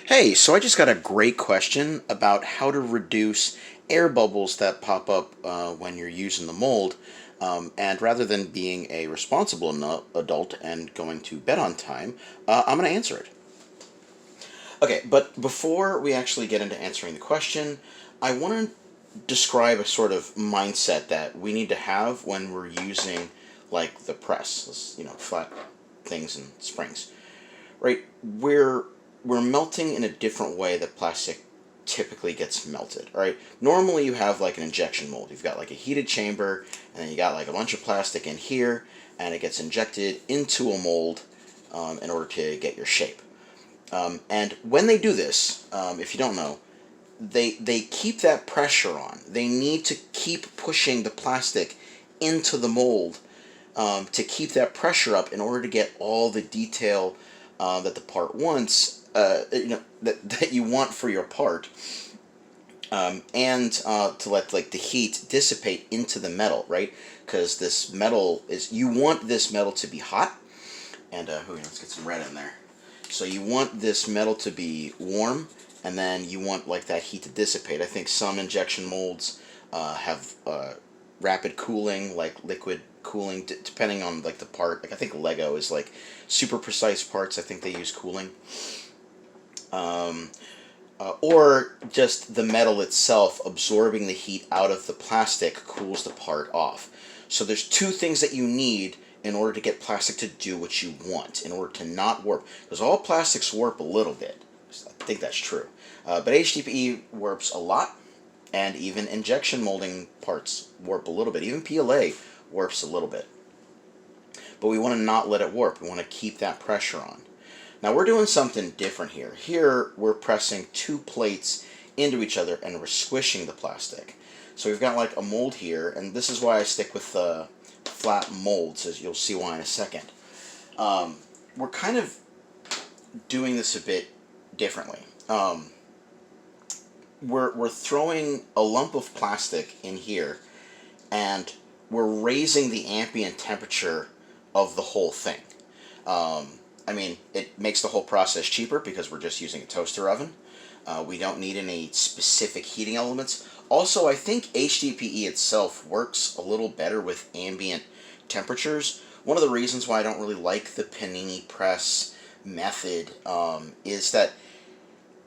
Hey, so I just got a great question about how to reduce air bubbles that pop up when you're using the mold. And rather than being a responsible adult and going to bed on time, I'm going to answer it. Okay, but before we actually get into answering the question, I want to describe a sort of mindset that we need to have when we're using, like, the press, flat things and springs. Right? We're melting in a different way that plastic typically gets melted. Right? Normally you have like an injection mold. You've got like a heated chamber, and then you got like a bunch of plastic in here, and it gets injected into a mold in order to get your shape. And when they do this, if you don't know, they keep that pressure on. They need to keep pushing the plastic into the mold to keep that pressure up in order to get all the detail that the part wants, that you want for your part, and to let like the heat dissipate into the metal, right? Because this metal is, you want this metal to be hot, and let's get some red in there. So you want this metal to be warm, and then you want like that heat to dissipate. I think some injection molds have rapid cooling, like liquid cooling, depending on like the part. Like I think Lego is like super precise parts. I think they use cooling, or just the metal itself absorbing the heat out of the plastic cools the part off. So there's two things that you need in order to get plastic to do what you want, in order to not warp. Because all plastics warp a little bit. I think that's true. But HDPE warps a lot, and even injection molding parts warp a little bit. Even PLA warps a little bit. But we want to not let it warp. We want to keep that pressure on. Now we're doing something different here. Here we're pressing two plates into each other and we're squishing the plastic. So we've got like a mold here, and this is why I stick with flat molds, as you'll see why in a second. We're kind of doing this a bit differently. We're throwing a lump of plastic in here, and we're raising the ambient temperature of the whole thing. I mean, it makes the whole process cheaper because we're just using a toaster oven. We don't need any specific heating elements. Also, I think HDPE itself works a little better with ambient temperatures. One of the reasons why I don't really like the panini press method is that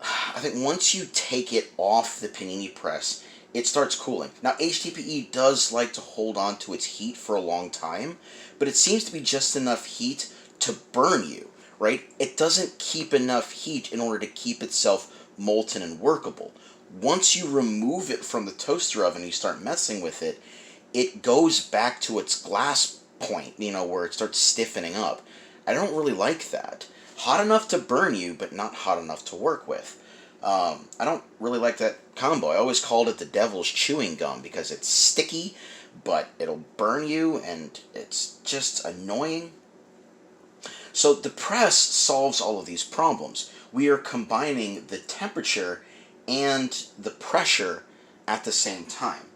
I think once you take it off the panini press, it starts cooling. Now, HDPE does like to hold on to its heat for a long time, but it seems to be just enough heat to burn you, right? It doesn't keep enough heat in order to keep itself molten and workable. Once you remove it from the toaster oven and you start messing with it, it goes back to its glass point, where it starts stiffening up. I don't really like that. Hot enough to burn you, but not hot enough to work with. I don't really like that combo. I always called it the devil's chewing gum because it's sticky, but it'll burn you, and it's just annoying. So the press solves all of these problems. We are combining the temperature and the pressure at the same time.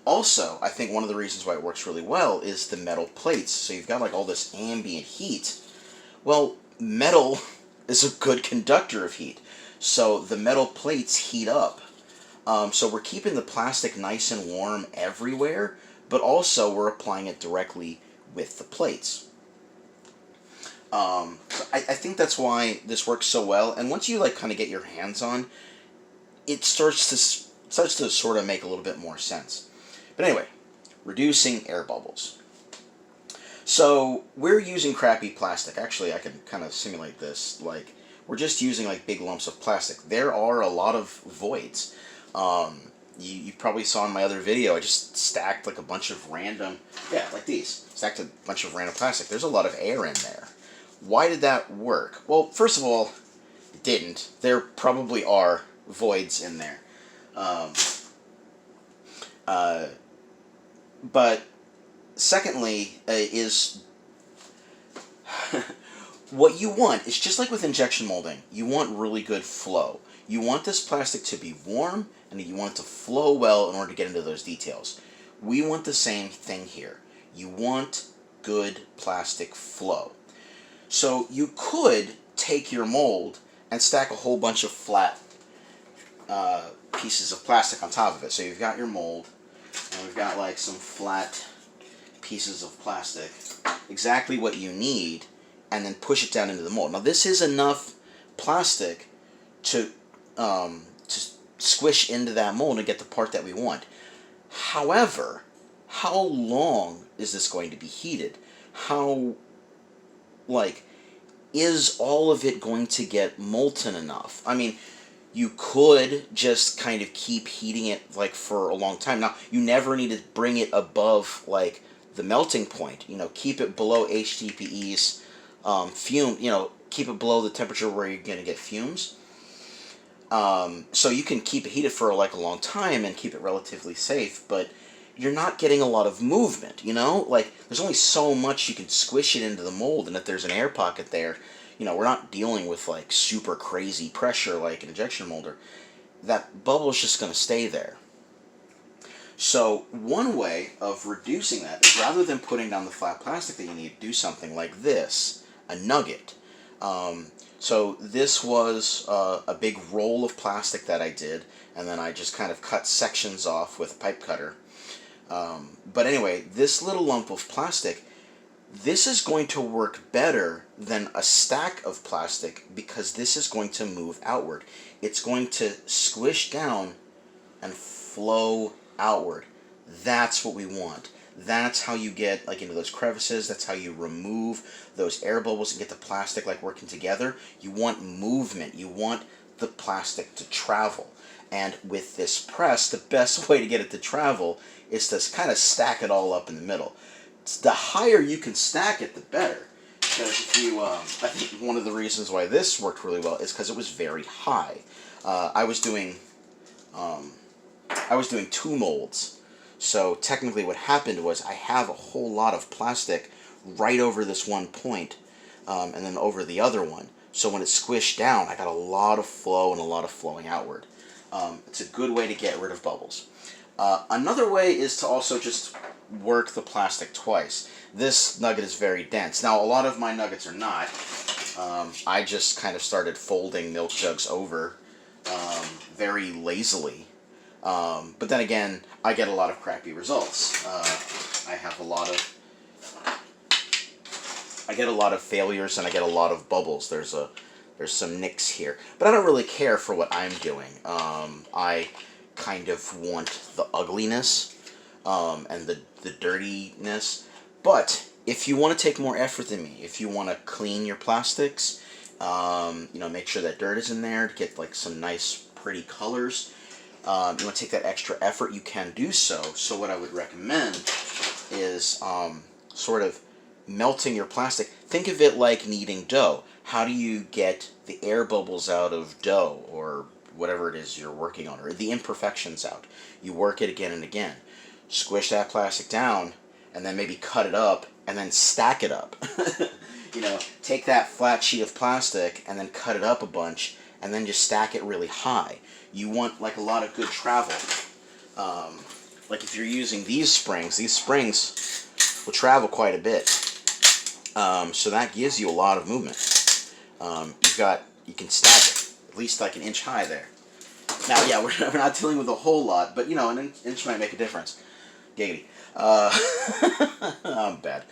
Also, I think one of the reasons why it works really well is the metal plates. So you've got like all this ambient heat. Well, metal is a good conductor of heat. So the metal plates heat up. So we're keeping the plastic nice and warm everywhere, but also we're applying it directly with the plates. So I think that's why this works so well. And once you like kind of get your hands on, it starts to sort of make a little bit more sense. But anyway, reducing air bubbles. So we're using crappy plastic. Actually, I can kind of simulate this. Like, we're just using like big lumps of plastic. There are a lot of voids. You probably saw in my other video, I just stacked like a bunch of random, like these. Stacked a bunch of random plastic. There's a lot of air in there. Why did that work? Well, first of all, it didn't. There probably are voids in there. But secondly, is what you want is just like with injection molding. You want really good flow. You want this plastic to be warm, and you want it to flow well in order to get into those details. We want the same thing here. You want good plastic flow. So you could take your mold and stack a whole bunch of flat pieces of plastic on top of it. So you've got your mold, and we've got like some flat pieces of plastic, exactly what you need, and then push it down into the mold. Now this is enough plastic to squish into that mold and get the part that we want. However, how long is this going to be heated? How, like, is all of it going to get molten enough? I mean, you could just kind of keep heating it like for a long time. Now, you never need to bring it above like the melting point. You know, keep it below HDPE's fume. You know, keep it below the temperature where you're going to get fumes. So you can keep it heated for like a long time and keep it relatively safe, but you're not getting a lot of movement, you know? Like, there's only so much you can squish it into the mold, and if there's an air pocket there, you know, we're not dealing with like super crazy pressure like an injection molder. That bubble is just going to stay there. So one way of reducing that is, rather than putting down the flat plastic that you need, do something like this, a nugget. So this was a big roll of plastic that I did, and then I just kind of cut sections off with a pipe cutter. But anyway, this little lump of plastic, this is going to work better than a stack of plastic because this is going to move outward. It's going to squish down and flow outward. That's what we want. That's how you get like into those crevices. That's how you remove those air bubbles and get the plastic like working together. You want movement. You want the plastic to travel. And with this press, the best way to get it to travel is to kind of stack it all up in the middle. The higher you can stack it, the better. Because if you, I think one of the reasons why this worked really well is because it was very high. I was doing 2 molds. So technically what happened was I have a whole lot of plastic right over this one point, and then over the other one. So when it squished down, I got a lot of flow and a lot of flowing outward. It's a good way to get rid of bubbles. Another way is to also just work the plastic twice. This nugget is very dense. Now, a lot of my nuggets are not. I just kind of started folding milk jugs over very lazily. But then again, I get a lot of crappy results. I get a lot of failures, and I get a lot of bubbles. There's some nicks here, but I don't really care for what I'm doing. I kind of want the ugliness and the dirtiness. But if you want to take more effort than me, if you want to clean your plastics, you know, make sure that dirt is in there to get like some nice, pretty colors. You want to take that extra effort, you can do so. So what I would recommend is sort of melting your plastic. Think of it like kneading dough. How do you get the air bubbles out of dough, or whatever it is you're working on, or the imperfections out? You work it again and again. Squish that plastic down, and then maybe cut it up, and then stack it up. You know, take that flat sheet of plastic, and then cut it up a bunch, and then just stack it really high. You want like a lot of good travel. Like if you're using these springs will travel quite a bit. So that gives you a lot of movement. You can stack it at least like an inch high there. Now, yeah, we're not dealing with a whole lot, but you know, an inch might make a difference. Giggity. I'm bad.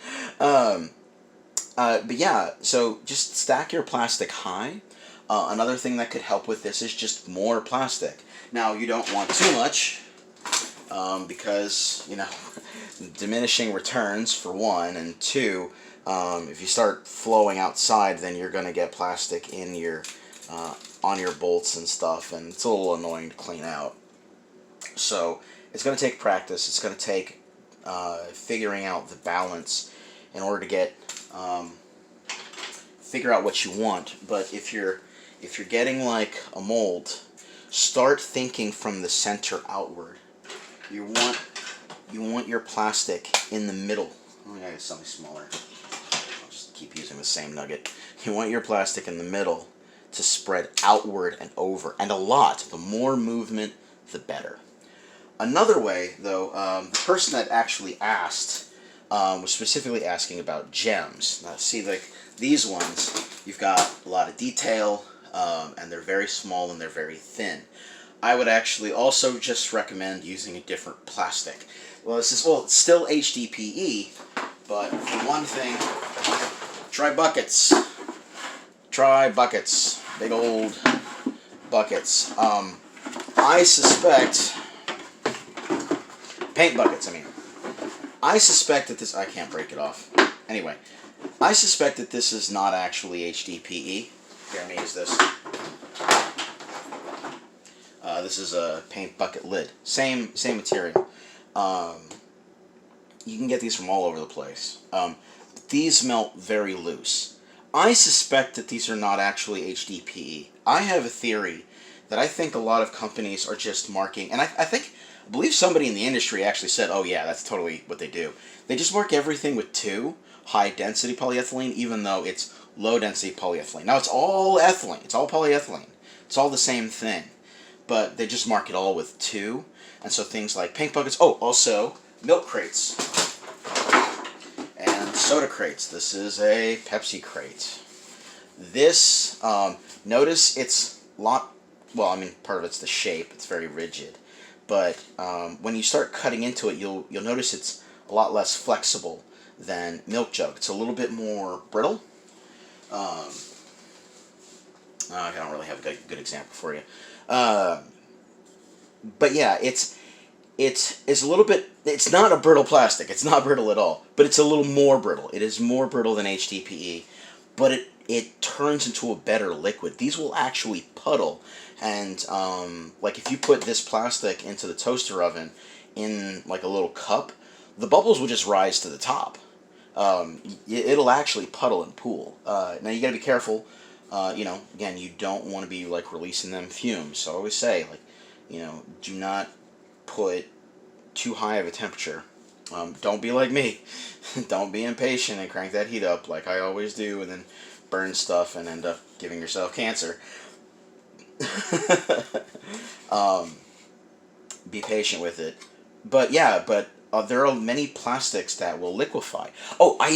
But yeah, so just stack your plastic high. Another thing that could help with this is just more plastic. Now, you don't want too much, because, you know, diminishing returns, for one, and two, if you start flowing outside, then you're going to get plastic in your, on your bolts and stuff, and it's a little annoying to clean out. So, it's going to take practice. It's going to take figuring out the balance in order to get, figure out what you want. But if you're getting like a mold, start thinking from the center outward. You want your plastic in the middle. Oh, I gotta get something smaller. I'll just keep using the same nugget. You want your plastic in the middle to spread outward and over, and a lot. The more movement, the better. Another way, though, the person that actually asked was specifically asking about gems. Now, see, like these ones, you've got a lot of detail. and they're very small and they're very thin. I would actually also just recommend using a different plastic. Well, it's still HDPE, but for one thing, try buckets. Try buckets. Big old buckets. I suspect paint buckets. I suspect that this. I can't break it off. Anyway, I suspect that this is not actually HDPE. Here, let me use this. This is a paint bucket lid. Same material. You can get these from all over the place. These melt very loose. I suspect that these are not actually HDPE. I have a theory that I think a lot of companies are just marking, and I believe somebody in the industry actually said, oh yeah, that's totally what they do. They just mark everything with 2, high-density polyethylene, even though it's low-density polyethylene. Now, it's all ethylene. It's all polyethylene. It's all the same thing. But they just mark it all with 2. And so things like paint buckets, also milk crates and soda crates. This is a Pepsi crate. This, notice it's part of it's the shape. It's very rigid. But when you start cutting into it, you'll notice it's a lot less flexible than milk jug. It's a little bit more brittle. I don't really have a good example for you. But yeah, it's a little bit. It's not a brittle plastic. It's not brittle at all. But it's a little more brittle. It is more brittle than HDPE, but it turns into a better liquid. These will actually puddle, and like if you put this plastic into the toaster oven in like a little cup, the bubbles will just rise to the top. It'll actually puddle and pool. Now you got to be careful. Again, you don't want to be like releasing them fumes. So I always say, like, do not put too high of a temperature. Don't be like me. Don't be impatient and crank that heat up like I always do, and then burn stuff and end up giving yourself cancer. Be patient with it. But yeah, there are many plastics that will liquefy. Oh, I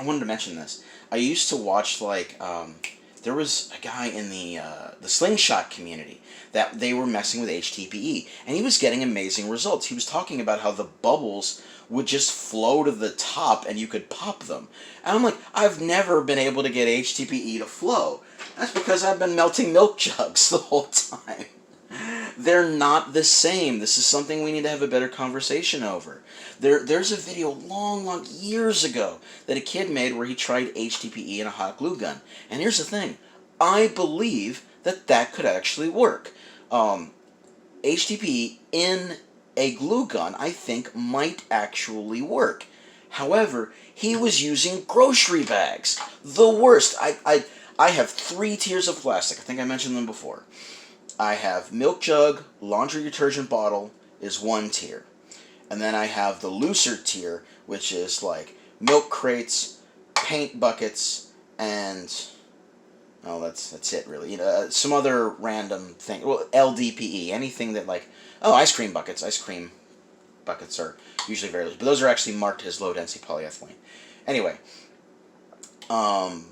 wanted to mention this. I used to watch, there was a guy in the slingshot community that they were messing with HDPE, and he was getting amazing results. He was talking about how the bubbles would just flow to the top and you could pop them. And I'm like, I've never been able to get HDPE to flow. That's because I've been melting milk jugs the whole time. They're not the same. This is something we need to have a better conversation over. There's a video long years ago that a kid made where he tried HDPE in a hot glue gun. And here's the thing. I believe that could actually work. HDPE in a glue gun, I think, might actually work. However, he was using grocery bags. The worst. I have 3 tiers of plastic. I think I mentioned them before. I have milk jug, laundry detergent bottle is 1 tier. And then I have the looser tier, which is like milk crates, paint buckets, and that's it really. Some other random thing. Well, LDPE, anything that ice cream buckets. Ice cream buckets are usually very loose, but those are actually marked as low density polyethylene. Anyway, and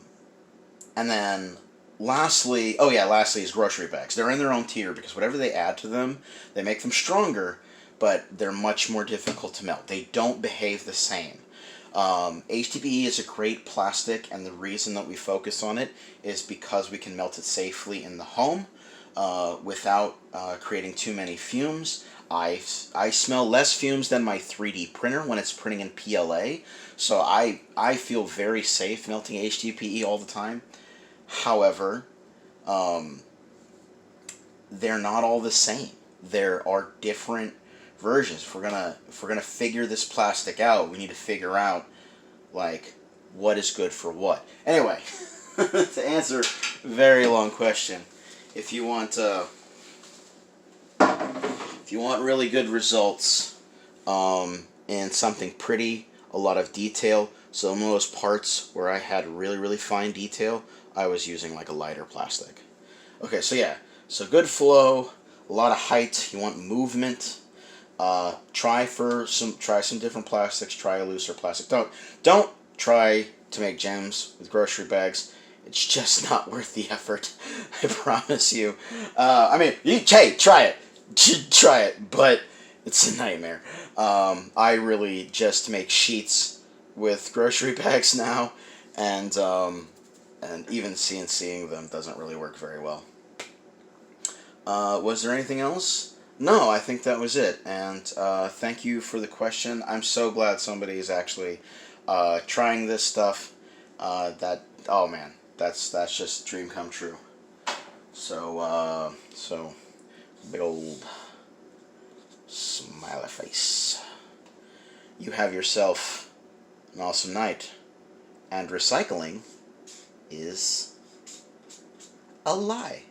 then lastly is grocery bags. They're in their own tier because whatever they add to them, they make them stronger, but they're much more difficult to melt. They don't behave the same. HDPE is a great plastic, and the reason that we focus on it is because we can melt it safely in the home without creating too many fumes. I smell less fumes than my 3D printer when it's printing in PLA, so I feel very safe melting HDPE all the time. However, they're not all the same. There are different versions. If we're gonna figure this plastic out, we need to figure out what is good for what. Anyway, to answer a very long question, if you want really good results in something pretty, a lot of detail, some of those parts where I had really fine detail, I was using a lighter plastic. Okay, so yeah, so good flow, a lot of height. You want movement. Try some different plastics. Try a looser plastic. Don't try to make gems with grocery bags. It's just not worth the effort. I promise you. I mean, hey, try it. Try it, but it's a nightmare. I really just make sheets with grocery bags now, and even CNCing them doesn't really work very well. Was there anything else? No, I think that was it. And thank you for the question. I'm so glad somebody is actually trying this stuff. That oh man, that's just dream come true. So big old smiley face. You have yourself an awesome night, and recycling is a lie.